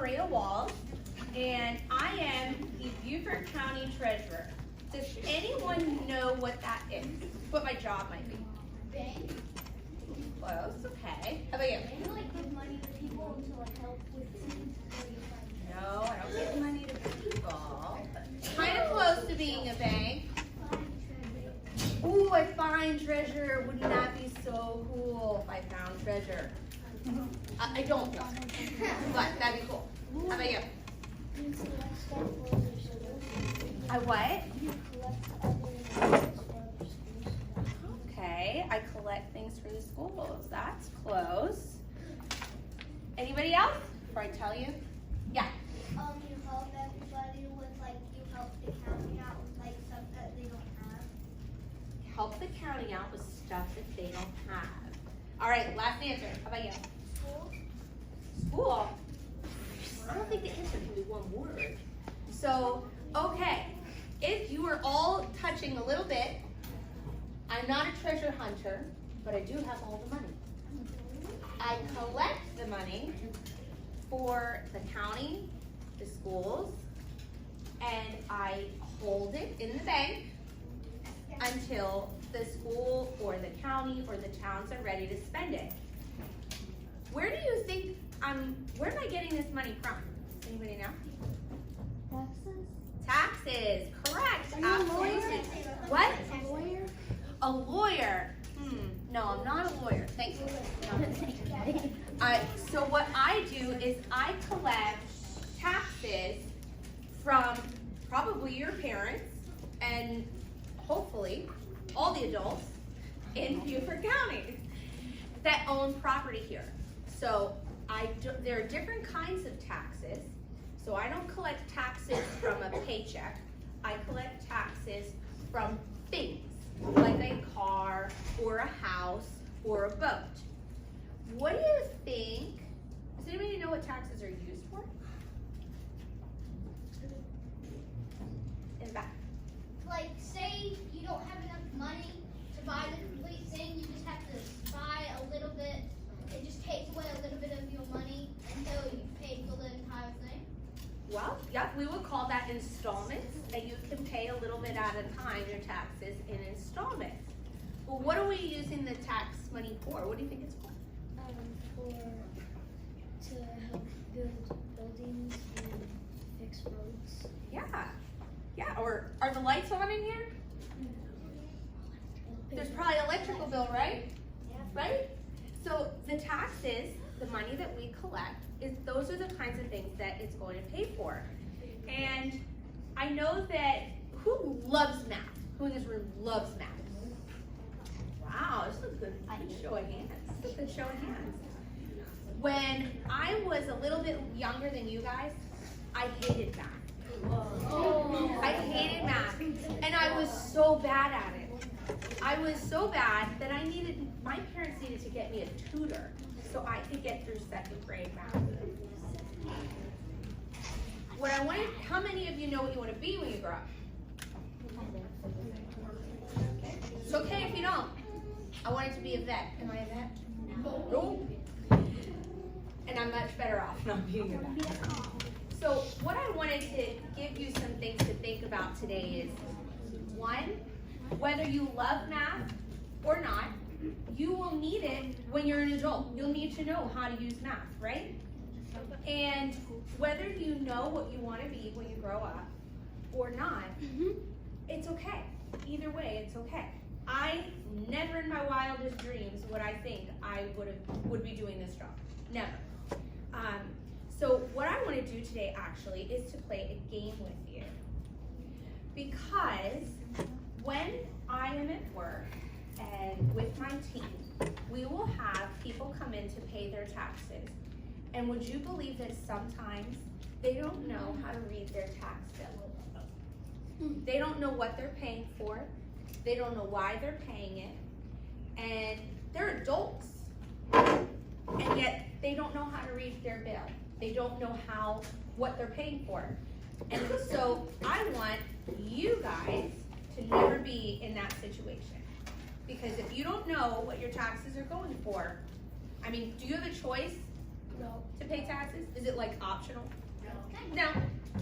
Maria Walls, and I am the Beaufort County Treasurer. Does anyone know what that is? What my job might be? Bank. Close, okay. How about you? You like give money to people to like help with things. No, I don't give money to people. Kind of close to being a bank. Ooh, I find treasure. Wouldn't that be so cool if I found treasure? I don't know, but that'd be cool. How about you? You collect stuff for other schools. I what? You collect other things for other schools. Okay, I collect things for the schools. That's close. Anybody else? Before I tell you? Yeah. You help everybody with like you help the county out with like stuff that they don't have. Help the county out with stuff that they don't have. All right, last answer. How about you? School. School. I don't think the answer can be one word. So, okay, if you are all touching a little bit, I'm not a treasure hunter, but I do have all the money. I collect the money for the county, the schools, and I hold it in the bank until the school or the county or the towns are ready to spend it. Where do you think where am I getting this money from? Anybody know? Taxes. Taxes, correct. Are you a lawyer? Absolutely. What? A lawyer. A lawyer. No, I'm not a lawyer. Thank you. No. So what I do is I collect taxes from probably your parents and hopefully all the adults in Beaufort County that own property here. So there are different kinds of taxes. So I don't collect taxes from a paycheck. I collect taxes from things, like a car or a house or a boat. What do you think? Does anybody know what taxes are used for? In fact, Like say you don't have enough money to buy the complete thing, you just have to buy a little bit. It just takes away a little bit of your money until you pay for the entire thing. well, yep, we would call that installments, and you can pay a little bit at a time your taxes in installments. Well, what are we using the tax money for? What do you think it's for? To help build buildings and fix roads. Yeah, or are the lights on in here? There's probably electrical bill, right? Yeah. Right? So the taxes, the money that we collect, those are the kinds of things that it's going to pay for. And I know that, who loves math? Who in this room loves math? Wow, this is a good show of hands. This is a good show of hands. When I was a little bit younger than you guys, I hated math. I hated math, and I was so bad at it. I was so bad that my parents needed to get me a tutor so I could get through second grade math. How many of you know what you want to be when you grow up? It's okay if you don't. I wanted to be a vet. Am I a vet? No. And I'm much better off not being a vet. So what I wanted to give you some things to think about today is, one, whether you love math or not, you will need it when you're an adult. You'll need to know how to use math, right? And whether you know what you want to be when you grow up or not, it's okay. Either way, it's okay. I never in my wildest dreams would I think I would be doing this job. Never. So what I want to do today actually is to play a game with you. Because when I am at work and with my team, we will have people come in to pay their taxes. And would you believe that sometimes they don't know how to read their tax bill? They don't know what they're paying for. They don't know why they're paying it. And they're adults. And yet they don't know how to read their bill. They don't know what they're paying for. And so I want you guys to never be in that situation. Because if you don't know what your taxes are going for, I mean, do you have a choice No. to pay taxes? Is it like optional? No,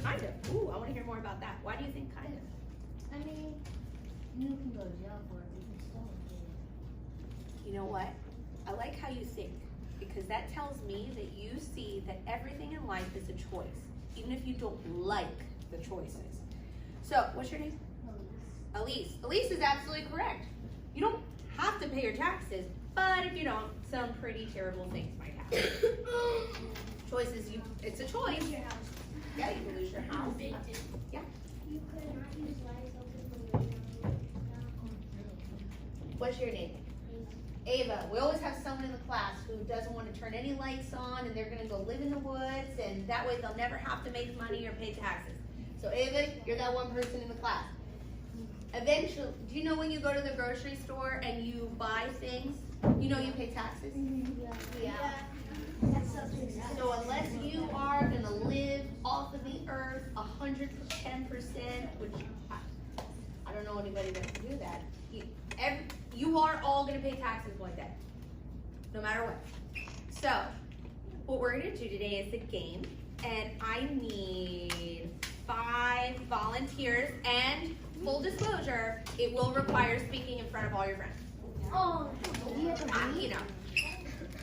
kind of. Ooh, I want to hear more about that. Why do you think kind of? I mean, you can go to jail for it. You can still do it. You know what? I like how you think, because that tells me that you see that everything in life is a choice, even if you don't like the choices. So, what's your name? Elise. Elise is absolutely correct. You don't have to pay your taxes, but if you don't, some pretty terrible things might happen. Choices, it's a choice. Lose your house. Yeah, you can lose your house. Yeah. You could not use lights open for What's your name? Ava. We always have someone in the class who doesn't want to turn any lights on, and they're going to go live in the woods, and that way they'll never have to make money or pay taxes. So Ava, you're that one person in the class. Eventually, do you know when you go to the grocery store and you buy things, you know you pay taxes? Yeah. So unless you are going to live off of the earth 110%, which I don't know anybody that can do that, you are all going to pay taxes one day, no matter what. So what we're going to do today is a game, and I need 5 volunteers, and full disclosure, it will require speaking in front of all your friends. Oh, You know.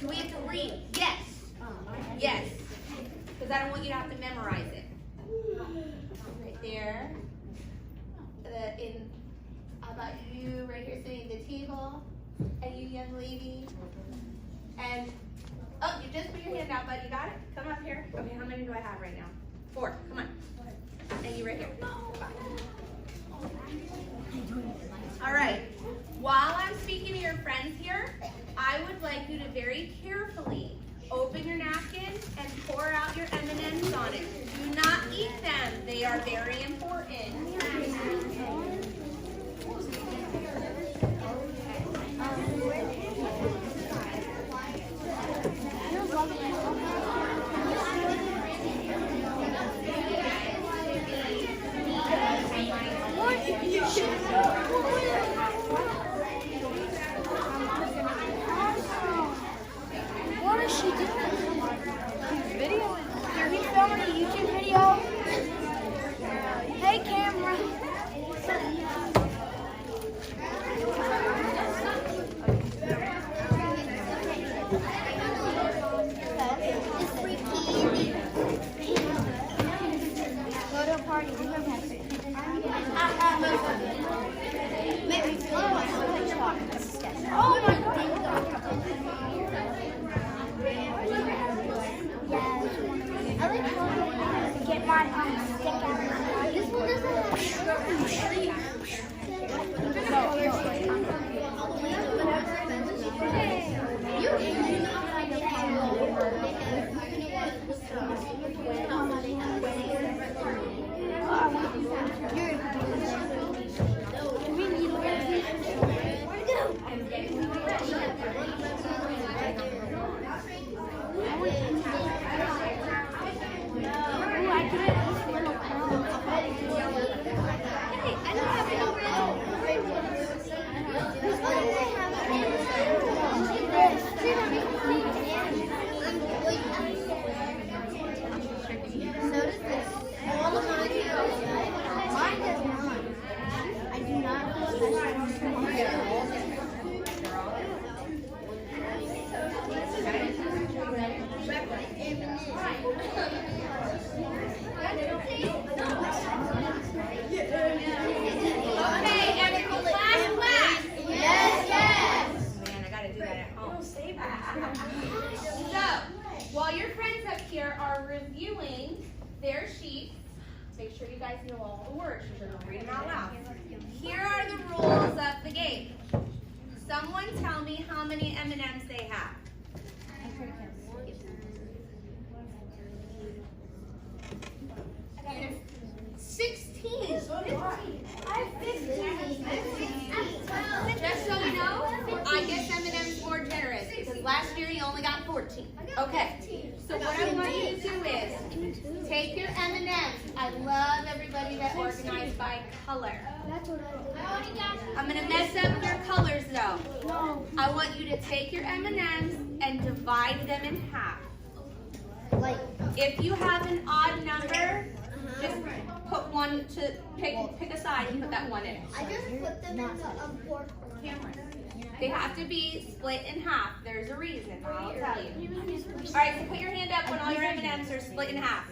Do we have to read? Yes. Yes. Because I don't want you to have to memorize it. Right there. How about you right here sitting at the table? And you young lady. And, oh, you just put your hand out, bud. You got it? Come up here. Okay, how many do I have right now? 4. Come on. And you right here. All right. While I'm speaking to your friends here, I would like you to very carefully open your napkin and pour out your M&Ms on it. Do not eat them. They are very important. what is she doing? Video? Are you filming a YouTube video? Hey, camera. Go to a party. Oh my God. I like to get my stick out. This one doesn't While your friends up here are reviewing their sheets, make sure you guys know all the words. You're going to read them out loud. Here are the rules of the game. Someone tell me how many M&Ms they have. 16. I have 15. Just so you know, I guess M&M's more generous because last year you only got 14. Okay. So what I want you to do is take your M&Ms. I love everybody that organized by color. That's what I did. I'm gonna mess up your colors though. No. I want you to take your M&Ms and divide them in half. If you have an odd number, just put one to pick a side and put that one in. I just put them in the fourth corner. They have to be split in half. There's a reason. I'll tell you. All right, so put your hand up when all your M&Ms are split in half.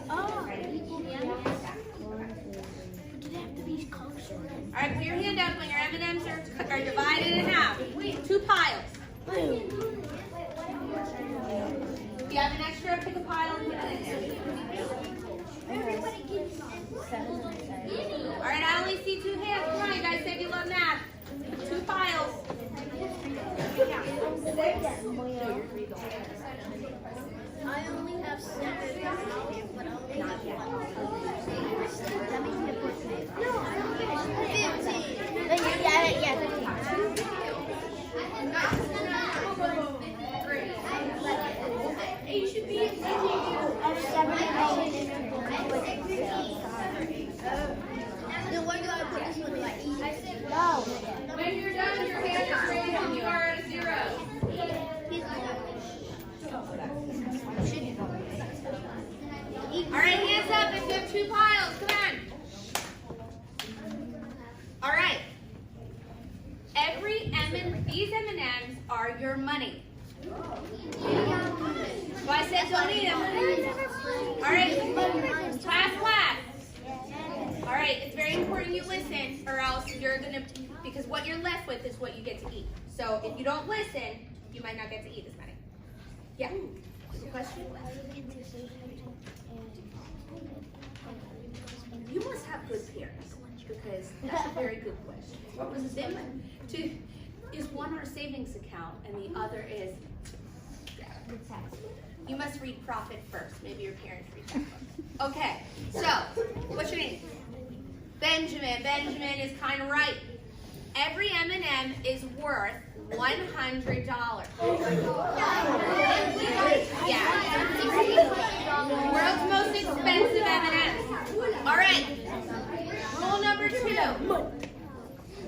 All right, put your hand up when your M&Ms are divided in half. 2 piles. If you have an extra, pick a pile and put it in there. All right, I only see 2 hands. Come on, you guys said you love math. 2 piles. I only have 7 piles, but I'll only have 1. That means you put 15. Yeah, 15. You should be at 7. Then where do I put this one? Do I eat it? No. When you're done, your hand is raised and you are at 0. All right, hands up if you have 2 piles. Come on. All right. These M&Ms are your money. So I said don't eat them. All right, class. All right, it's very important you listen, or else you're gonna, because what you're left with is what you get to eat. So if you don't listen, you might not get to eat as many. Yeah. Question? You must have good parents, because that's a very good question. What was the statement? Is one our savings account and the other is you must read profit first. Maybe your parents read that first. Okay, so what's your name? Benjamin. Benjamin is kind of right. Every M&M is worth $100. Yeah. World's most expensive M&M. All right. Rule number 2.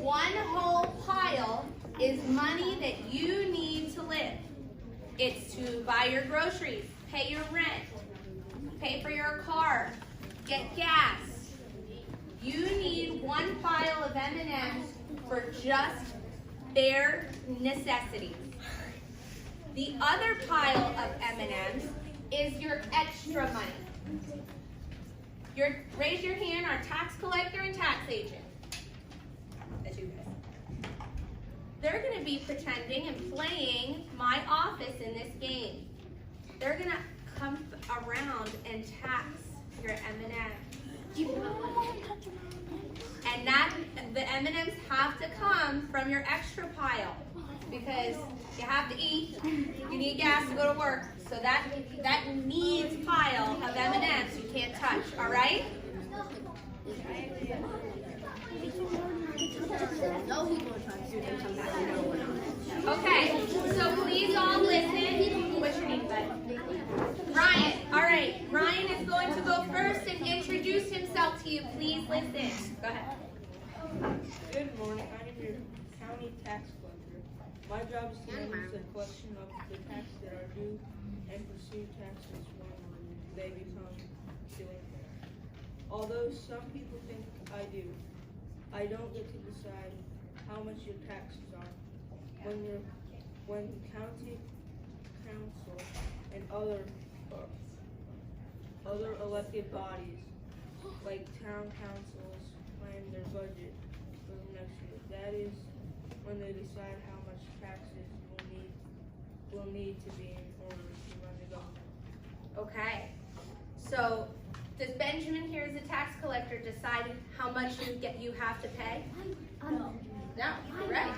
1 whole pile is money that you need to live. It's to buy your groceries, pay your rent, pay for your car, get gas. You need 1 pile of M&Ms for just bare necessities. The other pile of M&Ms is your extra money. Raise your hand, our tax collector and tax agent. That's you guys. They're going to be pretending and playing my office in this game. They're going to come around and tax your M&M. And the M&Ms have to come from your extra pile because you have to eat, you need gas to go to work. So that needs pile of M&Ms you can't touch, all right? Okay, so please all listen. What's your name, bud? Ryan. All right, Ryan is going to go first and introduce himself to you. Please listen. Go ahead. Good morning. I am your county tax collector. My job is to manage the collection of the taxes that are due and pursue taxes when they become delinquent. Although some people think I do, I don't get to decide how much your taxes are. When county council and other elected bodies like town councils plan their budget for the next year, that is when they decide how much taxes will need to be in order to run the government. Okay. So does Benjamin here as a tax collector decide how much you have to pay? No. You're right.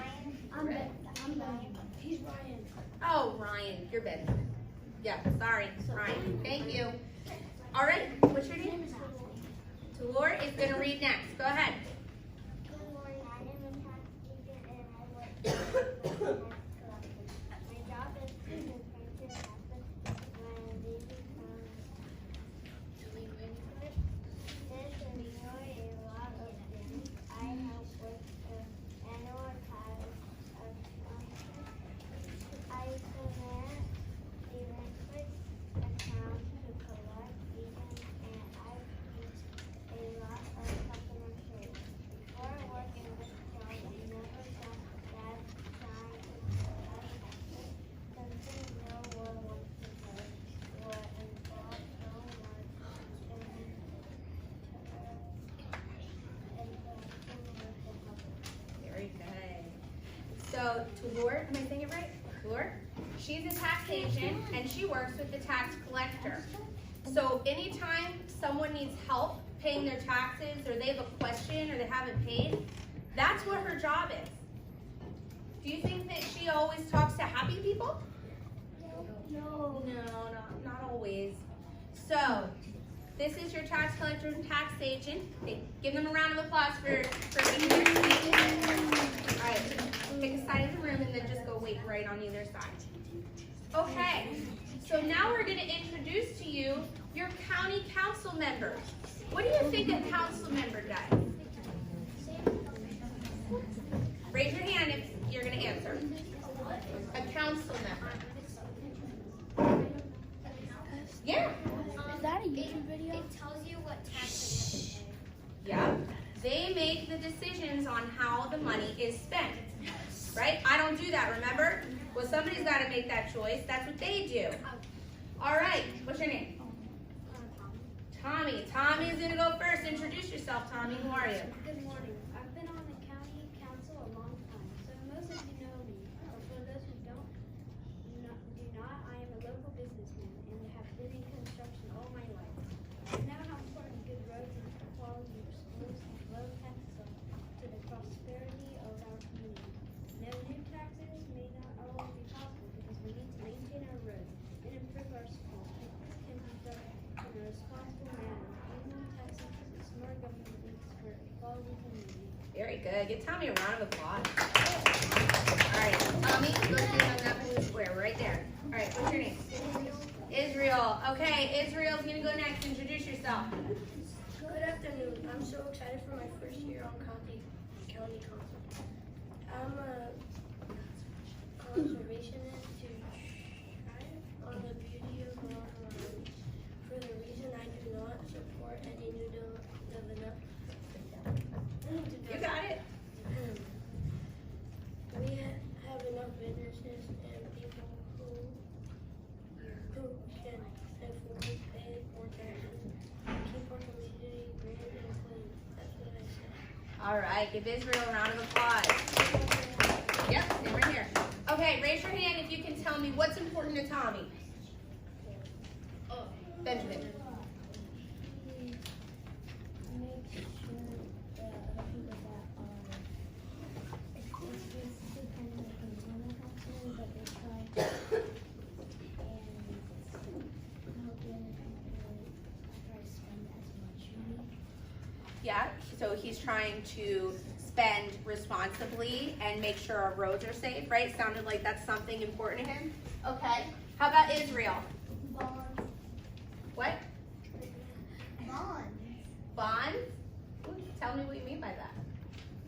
He's Ryan. Oh, Ryan, you're Benjamin. Yeah, sorry, Ryan. Thank you. All right, what's your name? Talor is going to read next. Go ahead. Good morning. I am a tax agent and I work for the tax collector. My job is to prepare taxes when they become delinquent. This ignores a lot of things. I help with the annual tax am I saying it right? McClure. She's a tax agent and she works with the tax collector. So anytime someone needs help paying their taxes or they have a question or they haven't paid, that's what her job is. Do you think that she always talks to happy people? No. No, not always. So, this is your tax collector and tax agent. Give them a round of applause for making their statement. All right, pick a side of the room and then just go wait right on either side. Okay, so now we're going to introduce to you your county council members. What do you think a council member does? Raise your hand if you're going to answer. A council member. Yeah. Is that a YouTube video? It tells you what taxes you Yeah. They make the decisions on how the money is spent. Right? I don't do that, remember? Well, somebody's got to make that choice. That's what they do. All right. What's your name? Tommy. Tommy is going to go first. Introduce yourself, Tommy. Who are you? Good morning. I've been on the county council a long time, so most of you know me. But for those who do not, I am a local businessman and have been in construction all my life. I know how important good roads and quality of schools and low taxes are to the prosperity of our community. No new taxes may not always be possible because we need to maintain our roads and improve our schools. This can be done in a responsible manner. Minimum taxes is smart government needs for a quality community. Very good. Give Tommy a round of applause. All right. Tommy, go sit on that blue square right there. All right. What's your name? Israel. Okay. Israel's going to go next. Introduce yourself. Good afternoon. I'm so excited for my first year on county council. I'm a conservationist to try on the beauty of our land. For the reason I do not support any new development. You got it. We have enough businesses and people who can afford to pay more taxes and keep our community green and clean. That's what I say. All right. Give Israel a round of applause. Yep. Stay right here. Okay. Raise your hand if you can tell me what's important to Tommy. Benjamin. Make sure that the people that are expensive kind of like a normal household, but they try and help the other people try to spend as much money. Yeah. So he's trying to spend responsibly and make sure our roads are safe, right? Sounded like that's something important to him. Okay. How about Israel? Bonds. What? Bonds. Bonds? Tell me what you mean by that.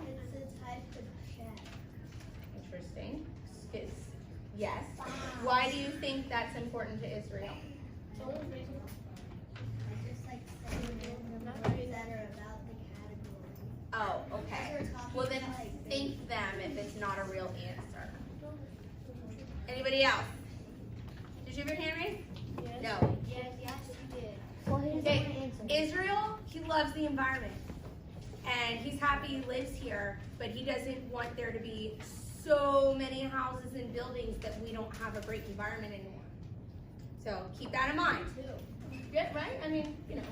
It's a type of check. Interesting. Yes. Why do you think that's important to Israel? Just like saying numbers that are about the category. Oh, okay. Well, then think them if it's not a real answer. Anybody else? Did you have your hand raised? No. Yes, you did. Okay. Israel, he loves the environment. And he's happy he lives here, but he doesn't want there to be so many houses and buildings that we don't have a great environment anymore. So keep that in mind. Yeah, right? I mean, you know,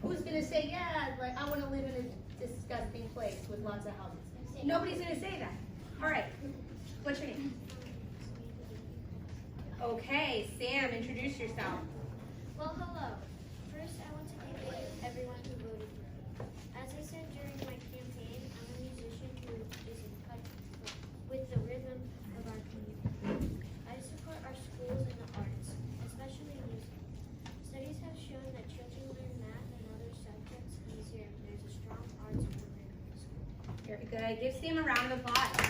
who's going to say, yeah, like, I want to live in a disgusting place with lots of houses? Nobody's going to say that. All right. What's your name? Okay, Sam, introduce yourself. Well, hello. First, I want to thank everyone who voted for me. As I said during my campaign, I'm a musician who is in touch with the rhythm of our community. I support our schools and the arts, especially music. Studies have shown that children learn math and other subjects easier if there's a strong arts program in the school. Very good. Give Sam a round of applause.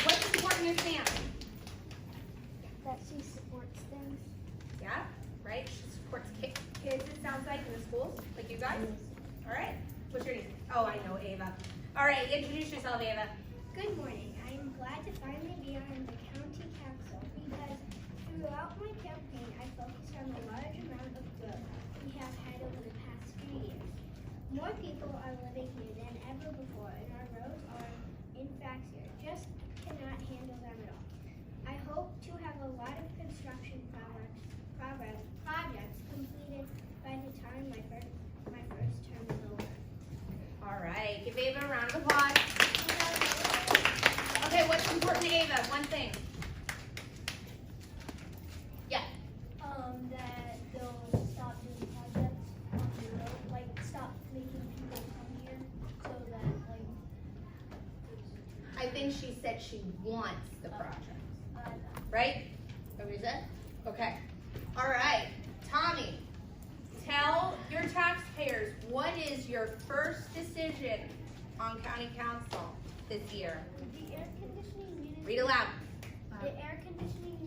What's important to Sam? That she supports things. Yeah, right? She supports kids, it sounds like, in the schools, like you guys. All right. What's your name? Oh, I know, Ava. All right, introduce yourself, Ava. Good morning. I am glad to finally be on the county council because throughout my campaign I focused on the large amount of growth we have had over the past few years. More people are living here than ever before and our roads are in fact here. Just to Ava, one thing. Yeah. That they'll stop doing projects on the road, like stop making people come here, so that like. I think she said she wants the project, Uh, right? What was that? Okay. All right, Tommy, tell your taxpayers what is your first decision on county council this year? The air conditioning units. Read aloud. The air conditioning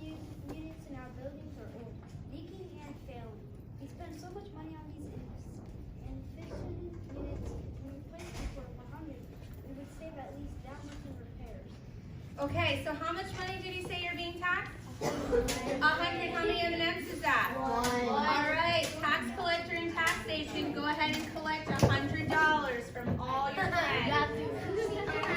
units in our buildings are old, leaking and failing. We spend so much money on these inefficient units. If we replace them for 100, we would save at least that much in repairs. Okay, so how much money did you say you're being taxed? 100. How many M&Ms is that? One. All right, tax collector and taxation, go ahead and collect $100 from all your friends.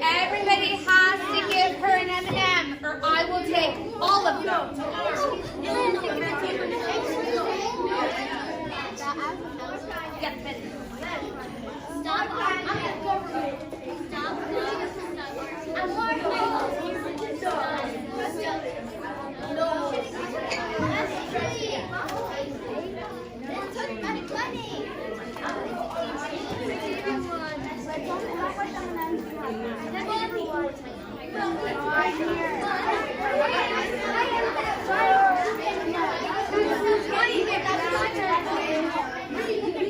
Everybody has to give her an M&M, or I will take all of them. Get the Stop.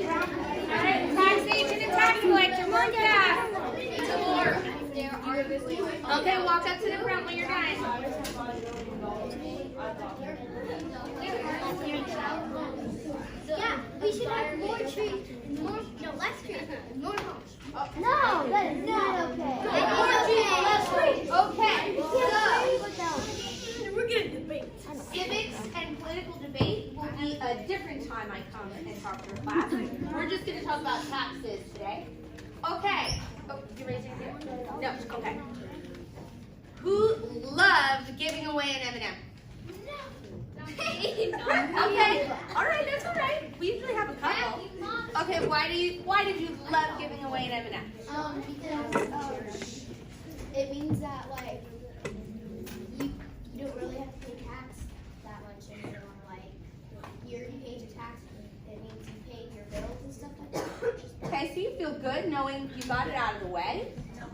tax agent and tax collector, more gas. Okay, walk up to the front when you're done. Yeah, we should have more trees. Less trees. More homes. No, that is not okay. Less trees. Okay, We're gonna debate. civics and political debate will be a different time I come and talk to your class. We're just going to talk about taxes today. Okay. Oh, you raising your hand? No. Okay. Who loved giving away an M&M? Okay. All right. That's all right. We usually have a couple. Okay. Why did you love giving away an M&M? Because it means that like you don't really have to pay tax that much anymore. Like you already paid your tax, it means you paid your bills and stuff like that. Okay. So you feel good knowing you got it out of the way,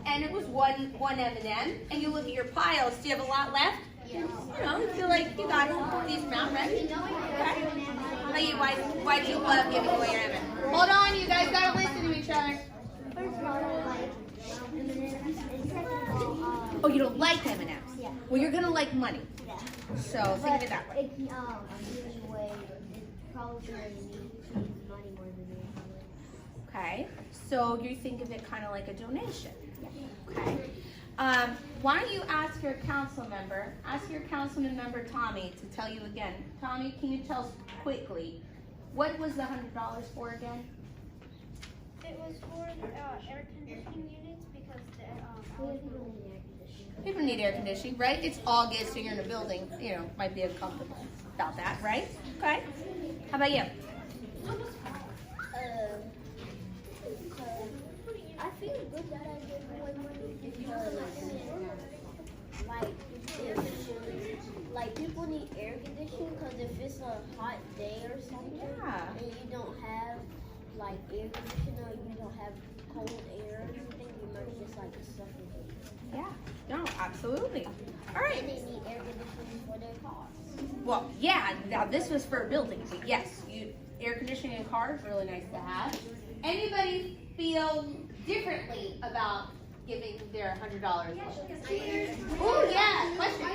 and it was one M&M. And you look at your piles. Do you have a lot left? Yeah. You know, you feel like you got a decent amount, right? Okay. How about you? Why do you love giving away your M&M? Hold on, you guys gotta listen to each other. First of all, like M&Ms, and second of all, Oh, you don't like M&Ms? yeah. Well, you're gonna like money. Yeah. So think of it that way. It giving away, it probably needs money more than anything. Okay. So you think of it kind of like a donation. Okay. Why don't you ask your council member member Tommy to tell you again. Tommy, can you tell us quickly, what was the $100 for again? It was for air conditioning units because People need air conditioning, right? It's August and you're in a building, you know, might be uncomfortable about that, right? Okay. How about you? I feel good that I gave away money because, like people need air conditioning because if it's a hot day or something Yeah. and you don't have like air conditioner, you don't have cold air or something, you might just like suffocate. Yeah. No, absolutely. All right. And they need air conditioning for their cars. Well, yeah, now this was for buildings, but yes, air conditioning in cars, really nice to have. Anybody feel differently about giving their $100? Oh, yeah, question.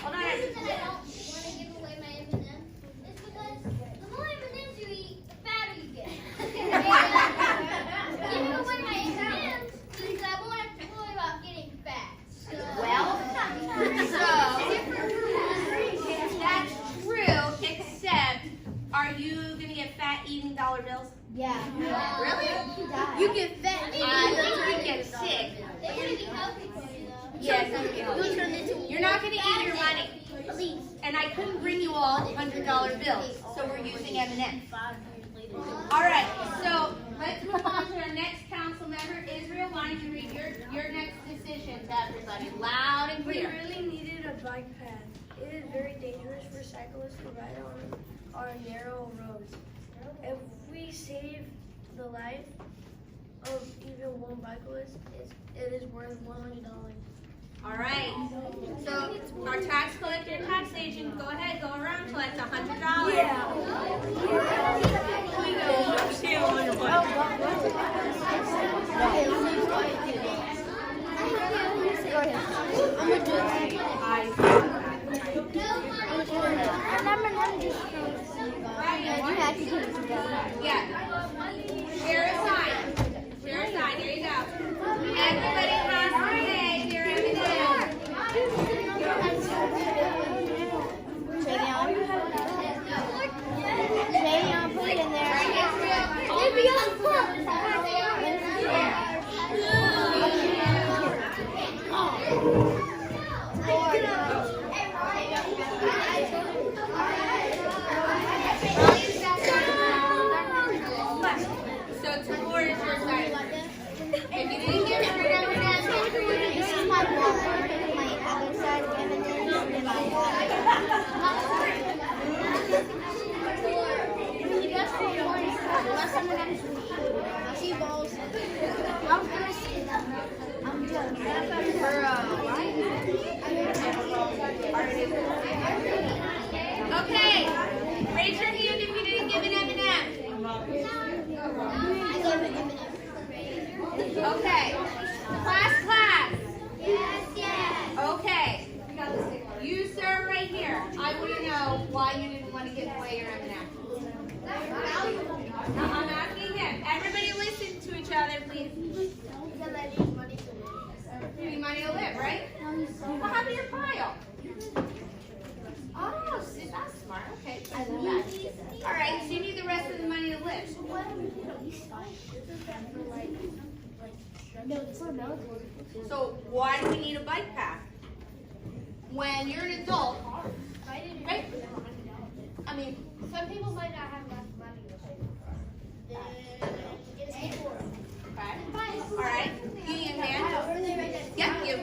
Hold on. The reason that I don't want to give away my M&Ms is because the more M&Ms you eat, the fatter you get. Giving away my M&Ms means that I won't have to worry about getting fat. So. Well, so eating dollar bills? Yeah. Really? You get fat. You get sick. They're gonna be healthy for you though. Yes, you're not gonna eat your money. And I couldn't bring you all $100 bills, so we're using M&M. All right, so let's move on to our next council member. Israel, why don't you read your next decision to everybody, loud and We clear. really needed a bike path. It is very dangerous for cyclists to ride on our narrow roads. If we save the life of even one bicyclist, it is worth $100. All right, so our tax collector, tax agent, go ahead, go around, collect $100. Yeah. Share a sign. Share a sign. There you go. Everybody has to say their M&M. Put it in there. So Timur is your side. If you didn't give her an M&M, This is my wallet, my other side of M&M's, and my wallet. Less M&M's. I see balls. I was gonna say that. I'm done. okay. Raise your hand if you didn't give an M&M. I gave it M&M. Okay. Class. Yes. Okay. You, sir, right here. I want to know why you didn't want to give away your M&M. I'm asking him. Everybody listen to each other, please. You need money to live, right? Well, how about your file? Oh, see, that's smart. Okay. All right, so you need the rest of the money to live. So why do we need a bike path? When you're an adult, right? I mean, Some people might not have enough money to pay for it. okay. All right. Union man. Yeah, you.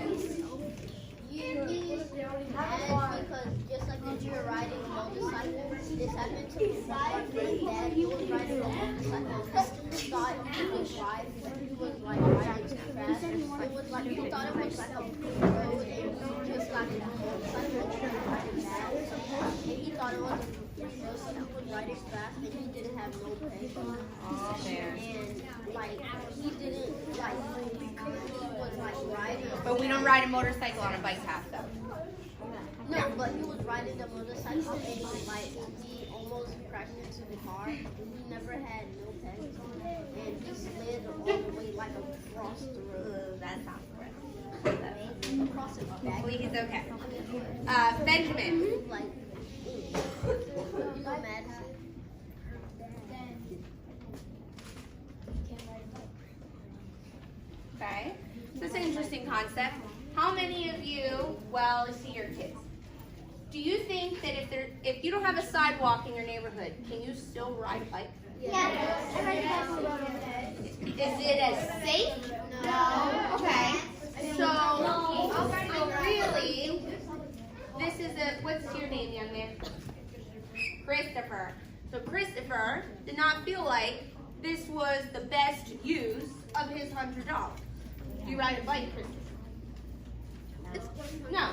Because just like when you were riding a motorcycle, this happened to my friend Dad. He was riding a motorcycle. He thought he was riding too fast. It was like he thought it was like a road and he just like a motorcycle riding fast. And he thought it was a free road, so he was riding fast and he didn't have no pay. Oh, man. And like he didn't like he was like riding. But we don't ride a motorcycle on a bike path, though. No, but he was riding the motorcycle and he almost crashed into the car. He never had no pegs on it and he slid all the way like across the road. That sounds good. Across the back. Please, okay. Benjamin. Like, you go mad. Okay. So it's an interesting concept. How many of you, well, let's see your kids. Do you think that if you don't have a sidewalk in your neighborhood, can you still ride a bike? Yeah. Is it as safe? No. Okay. So really, this is what's your name, young man? Christopher. So Christopher did not feel like this was the best use of his $100. Do you ride a bike, Christopher? No.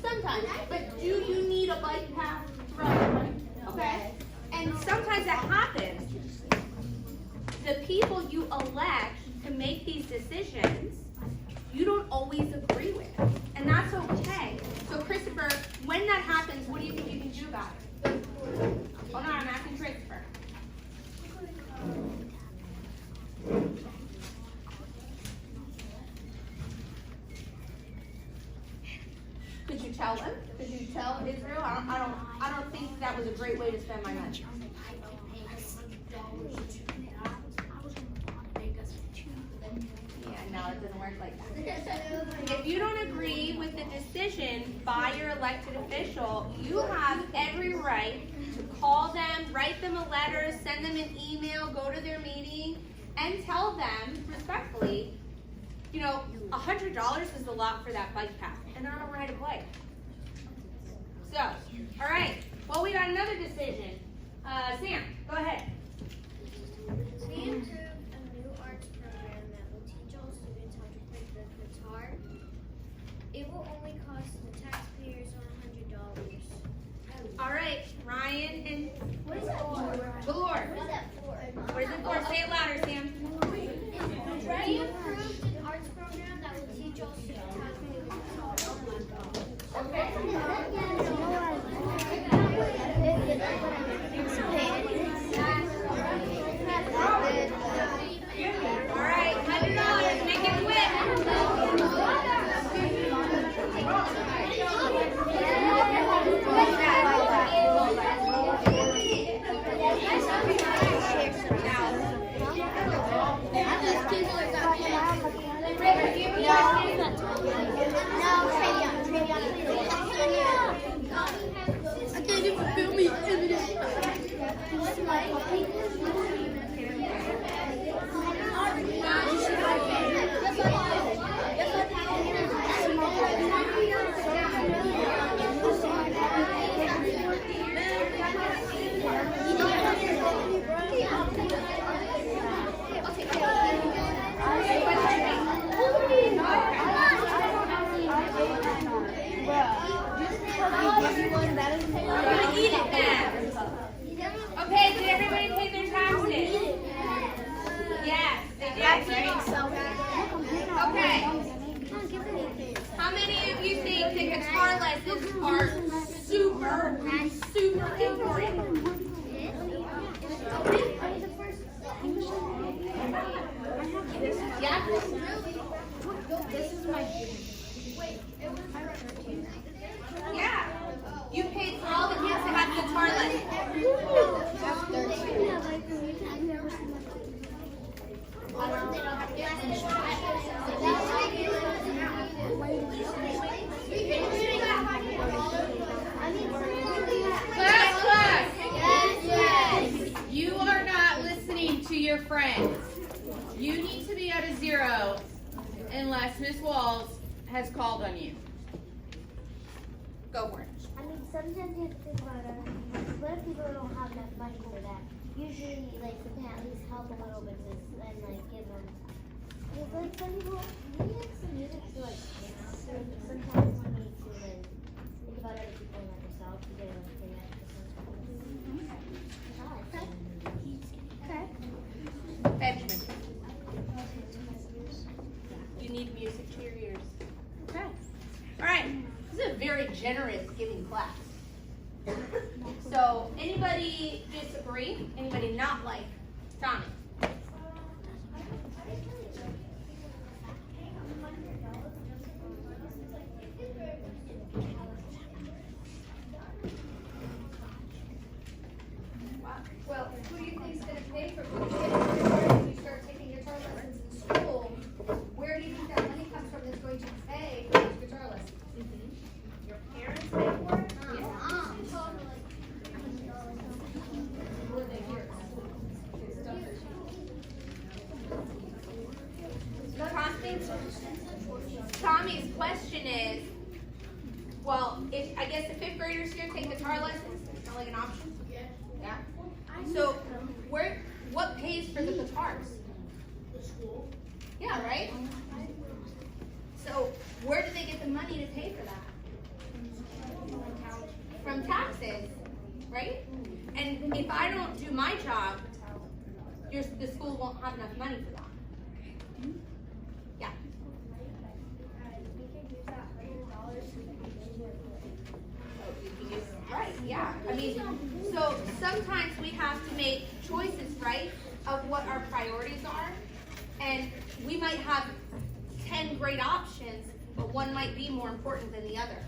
Sometimes. But do you need a bike path to ride a bike? Okay. And sometimes that happens. The people you elect to make these decisions, you don't always agree with. And that's okay. So Christopher, when that happens, what do you think you can do about it? Hold on, I'm asking Christopher. Could you tell them? Could you tell Israel? I don't think that was a great way to spend my money. Yeah, no, it doesn't work like that. If you don't agree with the decision by your elected official, you have every right to call them, write them a letter, send them an email, go to their meeting, and tell them respectfully, you know, $100 is a lot for that bike path, and I don't ride a bike. So, all right. Well, we got another decision. Sam, go ahead. We approved a new arts program that will teach all students how to play the guitar. It will only cost the taxpayers $100. All right, Ryan and What is that for? Valor. What is that for? What is it for? Say it louder, Sam. We approved an arts program that will teach all students how to play the guitar. All right, $100. Make it Okay, did everybody pay their taxes? Yes, they did. Okay. How many of you think the guitar lessons are super important? Yeah? Yeah. You paid for all the kids to have guitar lessons. Class. You are not listening to your friends. You need to be at a 0 unless Miss Walls has called on you. Go for it. I mean, sometimes you have to think about it. What if people don't have enough money for that? Usually, like, we can at least help a little bit and, like, give them. Because, like, some people, we have some music to, like, so sometimes we need to, like, think about other people and, like, ourselves to get, like, the Okay. Benjamin. You need music to your ears. Okay. All right. This is a very generous giving class. So, anybody disagree? Anybody not like Tommy? Well, who do you think is going to pay for it? When you start taking guitar lessons in school, where do you think that money comes from that's going to pay for those guitar lessons? Your parents pay for it? Or they hear Tommy's question is, well, if I guess the 5th graders here take guitar lessons, it's not like an option. Yeah. So, what pays for the guitars? The school. Yeah, right? So, where do they get the money to pay for that? From taxes, right? And if I don't do my job, the school won't have enough money for that. Yeah. Right, yeah. I mean, so sometimes we have to make choices, right, of what our priorities are. And we might have 10 great options, but one might be more important than the other.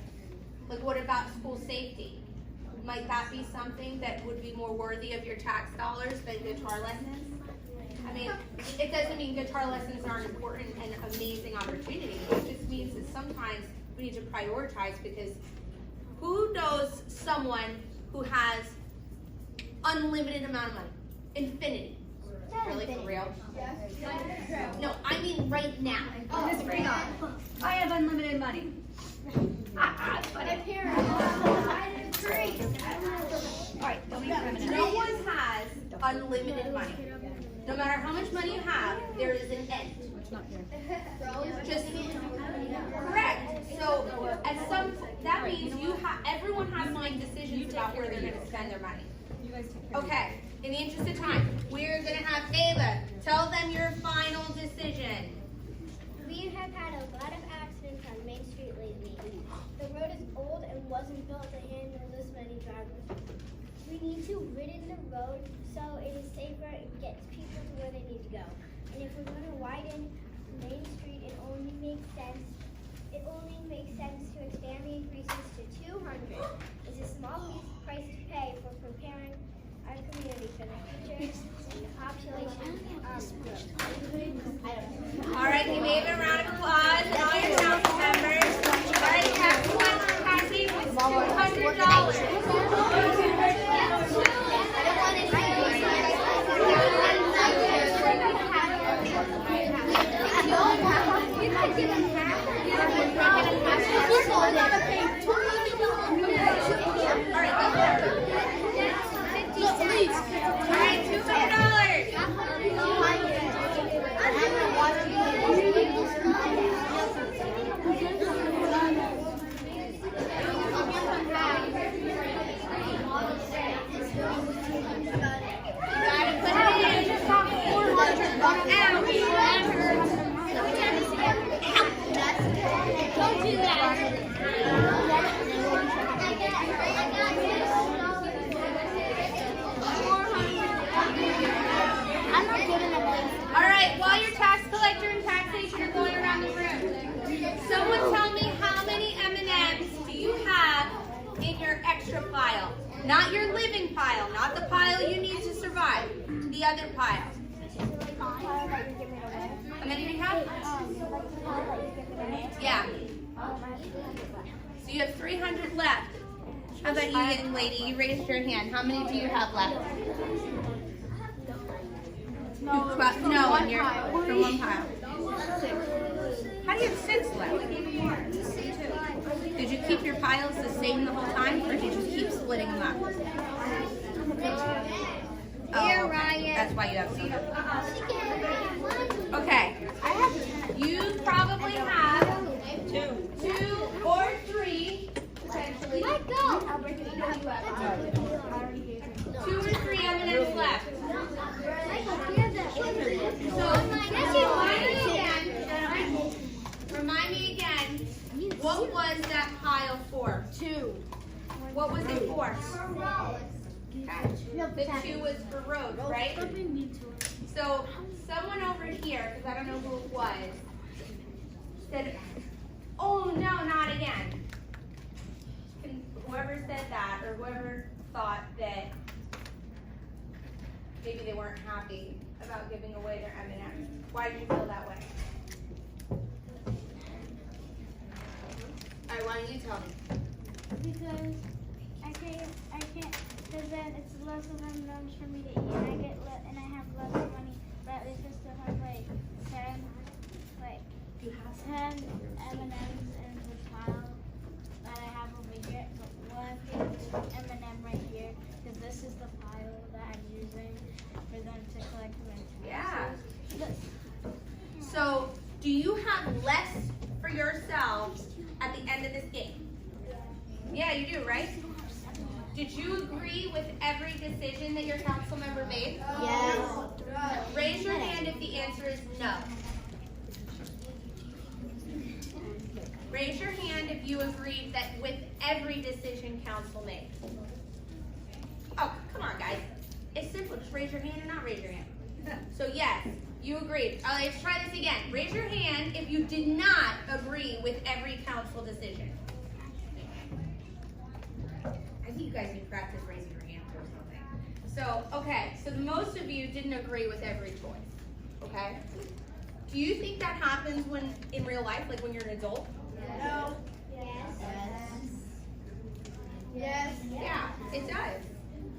Like, what about school safety? Might that be something that would be more worthy of your tax dollars than guitar lessons? I mean, it doesn't mean guitar lessons aren't important and amazing opportunities. It just means that sometimes we need to prioritize, because who knows someone who has unlimited amount of money? Infinity. Really, for real? No, I mean right now. Miss Freon, I have unlimited money. My parents. Alright, don't be feminine. No one has unlimited money. No matter how much money you have, there is an end. Just correct. So that means everyone has to make decisions about where they're going to spend their money. Okay. In the interest of time, we're going to have Ava tell them your final decision. We have had a lot of accidents on Main Street lately. The road is old and wasn't built to handle this many drivers. We need to widen the road so it is safer and gets people to where they need to go. And if we're going to widen Main Street, it only makes sense to expand the increases to 200. It's a small price to pay for preparing our community for the future and the population growth. All right, give Ava a round of applause and all your council members. All right, tax collector Cassie, All right, while your tax collector and taxation are going around the room, someone tell me how many M&Ms do you have in your extra pile? Not your living pile, not the pile you need to survive, the other pile. How many do you have? Yeah. So you have 300 left. How about you, young lady? You raised your hand. How many do you have left? No, on your from one pile. How do you have 6 left? Did you keep your piles the same the whole time, or did you just keep splitting them up? Oh, okay. That's why you have some. Okay. You probably have 2 or 3 potentially. 2 or 3 M&Ms left. So remind me again, what was that pile for? 2. What was it for? Okay. The 2 was for roads, right? So someone over here, because I don't know who it was, said, oh no, not again. And whoever said that, or whoever thought that maybe they weren't happy about giving away their M&Ms. Why did you feel that way? All right, why don't you tell me? Because I can't, because then it's less of M&Ms for me to eat, and I have less money, but it's just to have like 10 M&Ms in the pile that I have over here, but one M&M right here, because this is the pile that I'm using for them to collect them. Yeah. So, do you have less for yourselves at the end of this game? Yeah, you do, right? Did you agree with every decision that your council member made? Yes. Raise your hand if the answer is no. Raise your hand if you agreed that with every decision council made. Oh, come on, guys. It's simple. Just raise your hand or not raise your hand. So yes, you agreed. Let's try this again. Raise your hand if you did not agree with every council decision. I think you guys need practice raising your hand or something. So, okay, so most of you didn't agree with every choice, okay? Do you think that happens when, in real life, like when you're an adult? No. Yes. Yeah, it does.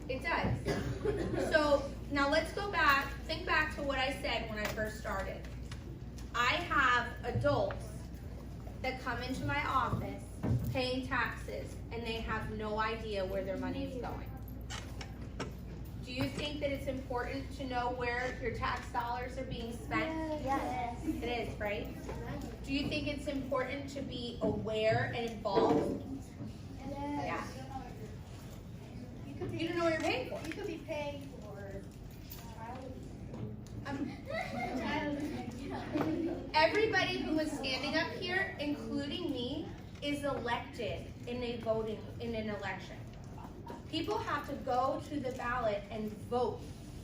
It does. So now let's go back, think back to what I said when I first started. I have adults that come into my office paying taxes and they have no idea where their money is going. Do you think that it's important to know where your tax dollars are being spent? Yes. It is, right? Do you think it's important to be aware and involved? Yeah. You don't know what you're paying for. You could be paying for Everybody who is standing up here, including me, is elected in an election. People have to go to the ballot and vote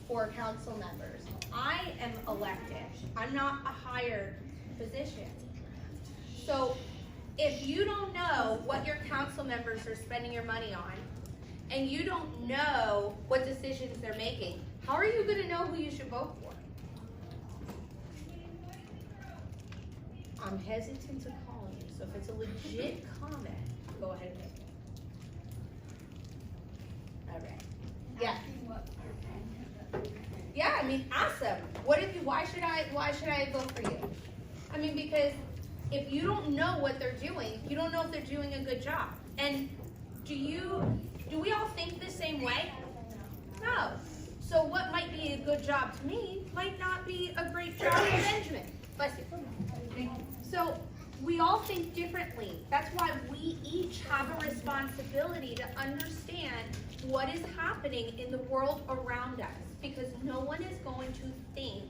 for council members. I am elected. I'm not a hired position. So if you don't know what your council members are spending your money on, and you don't know what decisions they're making, how are you going to know who you should vote for? I'm hesitant to call you, so if it's a legit comment, go ahead and make it. All right. Yeah. Yeah, I mean, ask them. Why should I vote for you? I mean, because if you don't know what they're doing, you don't know if they're doing a good job. And do we all think the same way? No. So what might be a good job to me might not be a great job to Benjamin. Bless you. So we all think differently. That's why we each have a responsibility to understand what is happening in the world around us, because no one is going to think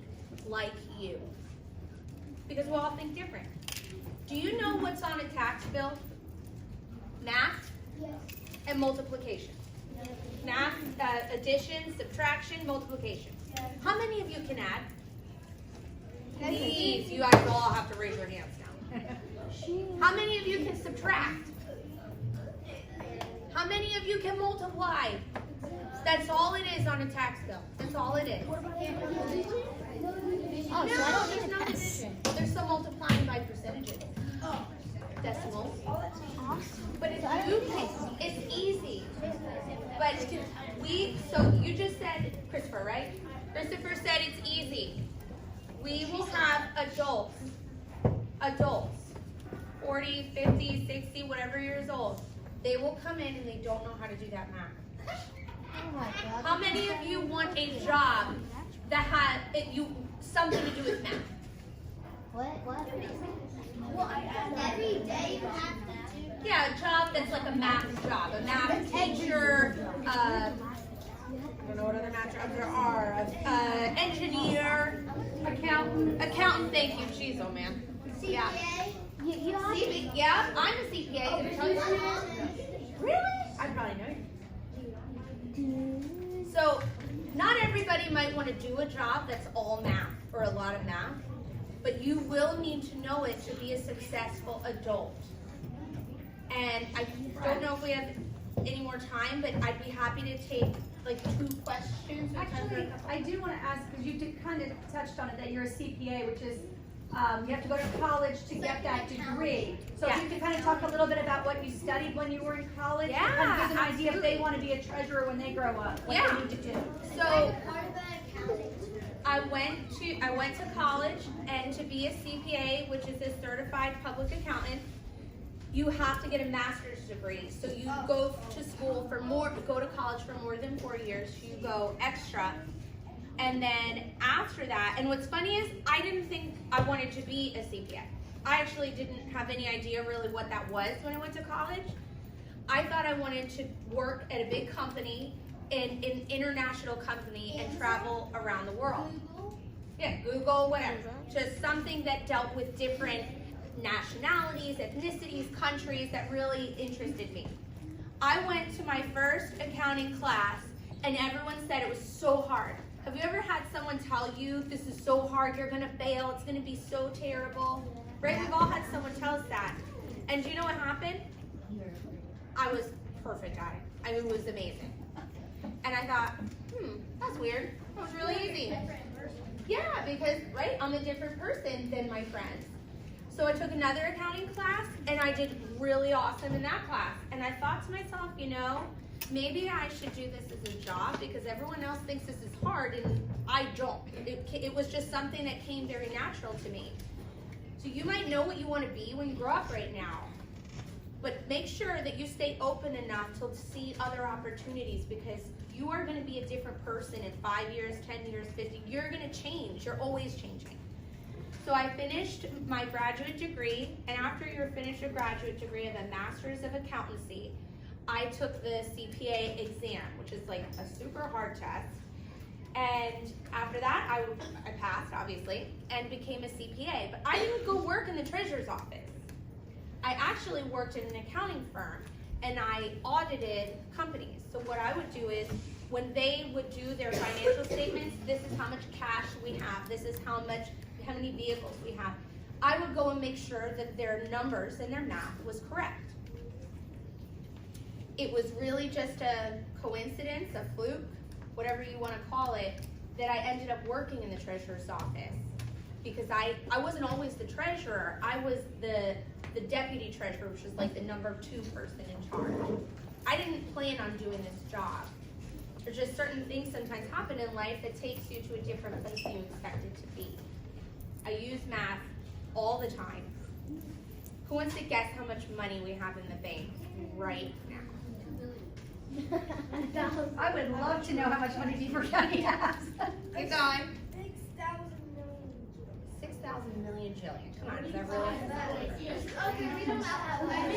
like you, because we all think different. Do you know what's on a tax bill? Math and multiplication. Math, addition, subtraction, multiplication. How many of you can add? Please, you guys all have to raise your hands now. How many of you can subtract? How many of you can multiply? That's all it is on a tax bill. That's all it is. No, there's no division. There's some multiplying by percentages. Decimals. But it's easy. But so you just said, Christopher, right? Christopher said it's easy. We will have adults, 40, 50, 60, whatever years old. They will come in and they don't know how to do that math. Oh my God. How many of you want a job that has something to do with math? What? Well, every day you have to do. Yeah, a job that's like a math job, a math teacher, I don't know what other math jobs there are, engineer, accountant, thank you, jeez, oh man. Yeah. CPA? Yeah, I'm a CPA. Did I tell you that? Really? I probably know you. So, not everybody might want to do a job that's all math or a lot of math, but you will need to know it to be a successful adult. And I don't know if we have any more time, but I'd be happy to take like 2 questions. Actually, I do want to ask, because you did kind of touched on it, that you're a CPA, which is, you have to go to college to get that degree. So if you could kind of talk a little bit about what you studied when you were in college, Yeah, kind of give them an idea if absolutely. they want to be a treasurer when they grow up, what Yeah. they need to do. So Part of that accounting. I went to college, and to be a CPA, which is a certified public accountant, you have to get a master's degree. So you go to school go to college for more than 4 years. You go extra. And then after that, and what's funny is I didn't think I wanted to be a CPA. I actually didn't have any idea really what that was when I went to college. I thought I wanted to work at a big company, in an international company, and travel around the world. Yeah, Google, whatever. Just something that dealt with different nationalities, ethnicities, countries that really interested me. I went to my first accounting class and everyone said it was so hard. Have you ever had someone tell you this is so hard, you're gonna fail, it's gonna be so terrible? Right? We've all had someone tell us that. And do you know what happened? I was perfect at it. I mean, it was amazing. And I thought, that's weird. That was really easy. Yeah, because, right, I'm a different person than my friends. So I took another accounting class, and I did really awesome in that class. And I thought to myself, you know, maybe I should do this as a job because everyone else thinks this is hard, and I don't. It was just something that came very natural to me. So you might know what you want to be when you grow up right now. But make sure that you stay open enough to see other opportunities because you are going to be a different person in 5 years, 10 years, 50. You're going to change. You're always changing. So I finished my graduate degree, and after you're finished a graduate degree of a master's of accountancy, I took the CPA exam, which is like a super hard test. And after that, I passed, obviously, and became a CPA. But I didn't go work in the treasurer's office. I actually worked in an accounting firm, and I audited companies. So what I would do is, when they would do their financial statements, this is how much cash we have, this is how many vehicles we have. I would go and make sure that their numbers and their math was correct. It was really just a coincidence, a fluke, whatever you want to call it, that I ended up working in the treasurer's office. Because I wasn't always the treasurer, I was the deputy treasurer, which is like the number 2 person in charge. I didn't plan on doing this job. There's just certain things sometimes happen in life that takes you to a different place than you expected to be. I use math all the time. Who wants to guess how much money we have in the bank right now? I would love to know how much money Beaver County has. Keep going. 6,000 million. 6,000 million jillion. Come on, is that really? Okay, we don't have that.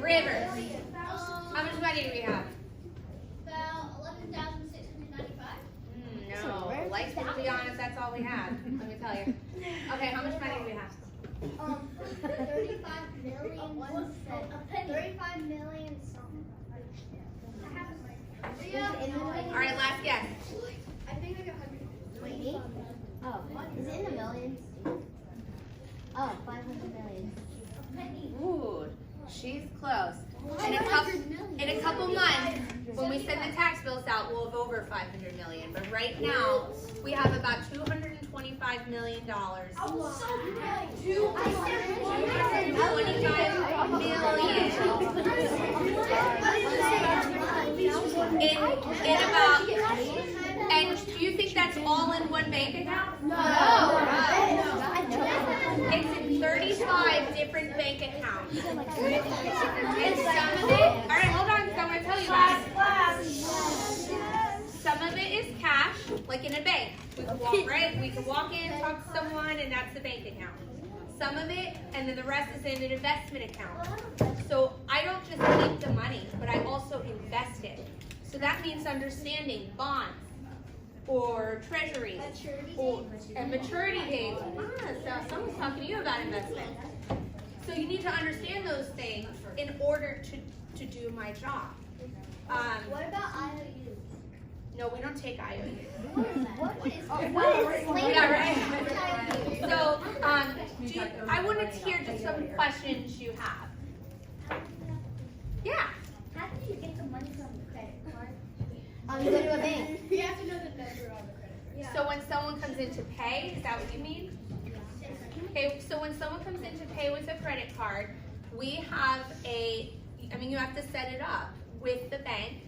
Rivers. How much money do we have? About 11,695. No. Like to be honest, that's all we had. Let me tell you. Okay, how much money do we have? 35 million. 35 million something. All right, last guess. I think like 100. Wait, me? Oh, is it in the millions? Oh, 500 million. Ooh, she's close. In a couple months, when we send the tax bills out, we'll have over 500 million. But right now, we have about $225 million. In about, and do you think that's all in one bank account? No. It's in 35 different bank accounts. And some of it, all right, hold on, because I'm going to tell you about it. Some of it is cash, like in a bank. We can walk, right? We can walk in, talk to someone, and that's the bank account. Some of it, and then the rest is in an investment account. So I don't just keep the money, but I also invest it. So that means understanding bonds or treasuries or maturity dates. So someone's talking to you about investment. So you need to understand those things in order to do my job. What about IOUs? No, we don't take IOUs. What is slavery? Yeah, right. So I want to hear just some questions you have. Yeah. How do you get the money from the credit card? You go to a bank. You have to know the number on the credit card. So when someone comes in to pay, is that what you mean? Okay, so when someone comes in to pay with a credit card, we have you have to set it up with the bank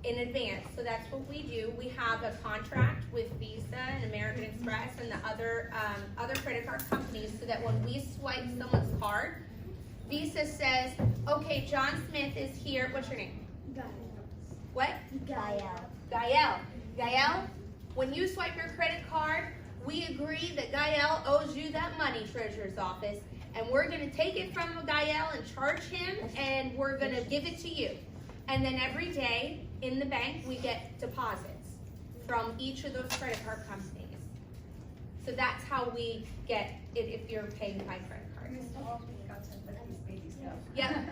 in advance. So that's what we do. We have a contract with Visa and American Express and the other credit card companies so that when we swipe someone's card, Visa says, okay, John Smith is here. What's your name? What? Gael. Gael, when you swipe your credit card, we agree that Gael owes you that money, Treasurer's Office, and we're going to take it from Gael and charge him, and we're going to give it to you. And then every day in the bank, we get deposits from each of those credit card companies. So that's how we get it if you're paying by credit card. Yep.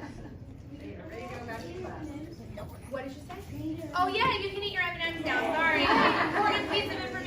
What did you say? Oh yeah, you can eat your M&Ms now. Sorry. Important piece of information.